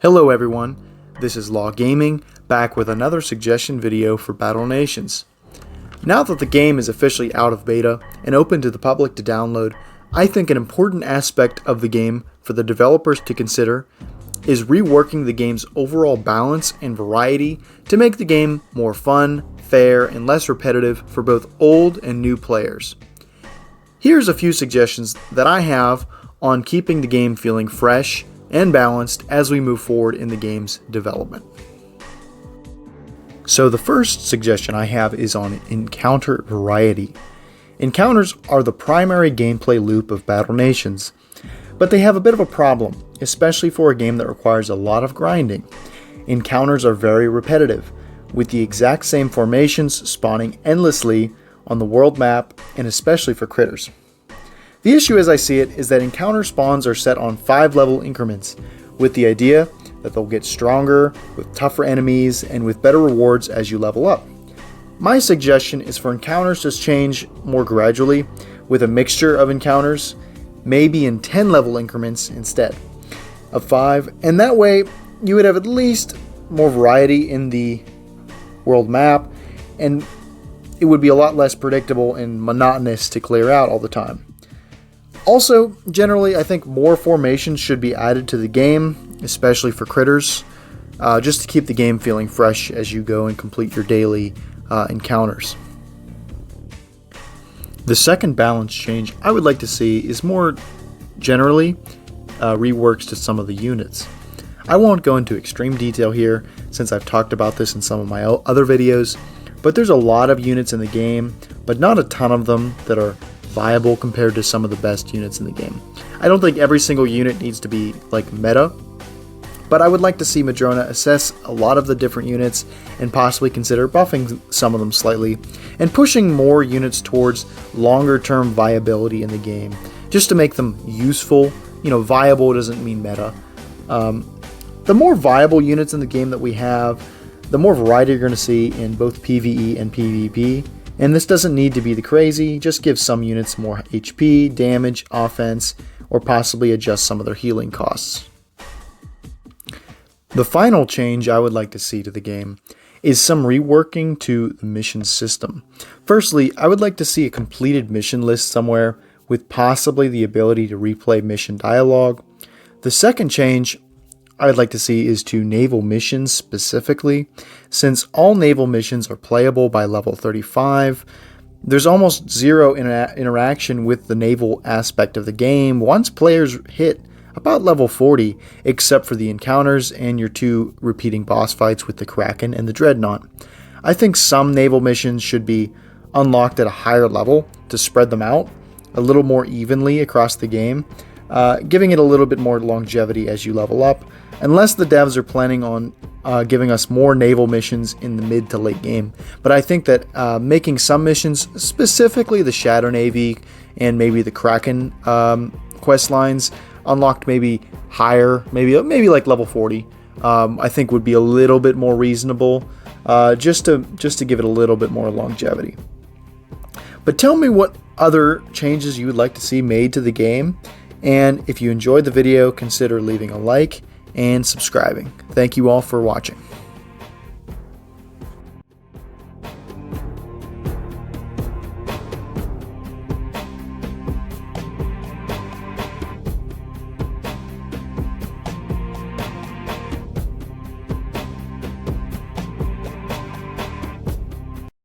Hello everyone, this is Law Gaming, back with another suggestion video for Battle Nations. Now that the game is officially out of beta and open to the public to download, I think an important aspect of the game for the developers to consider is reworking the game's overall balance and variety to make the game more fun, fair, and less repetitive for both old and new players. Here's a few suggestions that I have on keeping the game feeling fresh and balanced as we move forward in the game's development. So the first suggestion I have is on encounter variety. Encounters are the primary gameplay loop of Battle Nations, but they have a bit of a problem, especially for a game that requires a lot of grinding. Encounters are very repetitive, with the exact same formations spawning endlessly on the world map, and especially for critters. The issue as I see it is that encounter spawns are set on 5-level increments, with the idea that they'll get stronger, with tougher enemies, and with better rewards as you level up. My suggestion is for encounters to change more gradually, with a mixture of encounters, maybe in 10-level increments instead of 5, and that way you would have at least more variety in the world map, and it would be a lot less predictable and monotonous to clear out all the time. Also, generally, I think more formations should be added to the game, especially for critters, just to keep the game feeling fresh as you go and complete your daily encounters. The second balance change I would like to see is more generally reworks to some of the units. I won't go into extreme detail here since I've talked about this in some of my other videos, but there's a lot of units in the game, but not a ton of them that are viable compared to some of the best units in the game. I don't think every single unit needs to be like meta, but I would like to see Madrona assess a lot of the different units and possibly consider buffing some of them slightly and pushing more units towards longer term viability in the game, just to make them useful. Viable doesn't mean meta. The more viable units in the game that we have, the more variety you're going to see in both PvE and PvP. And this doesn't need to be the crazy, just give some units more HP, damage, offense, or possibly adjust some of their healing costs. The final change I would like to see to the game is some reworking to the mission system. Firstly, I would like to see a completed mission list somewhere with possibly the ability to replay mission dialogue. The second change I'd like to see is to naval missions specifically. Since all naval missions are playable by level 35, there's almost zero interaction with the naval aspect of the game once players hit about level 40, except for the encounters and your 2 repeating boss fights with the Kraken and the Dreadnought. I think some naval missions should be unlocked at a higher level to spread them out a little more evenly across the game, giving it a little bit more longevity as you level up, unless the devs are planning on giving us more naval missions in the mid to late game. But I think that making some missions, specifically the Shadow Navy and maybe the Kraken quest lines, unlocked maybe higher, maybe like level 40, I think would be a little bit more reasonable, just to give it a little bit more longevity. But tell me what other changes you would like to see made to the game, and if you enjoyed the video, consider leaving a like and subscribing. Thank you all for watching.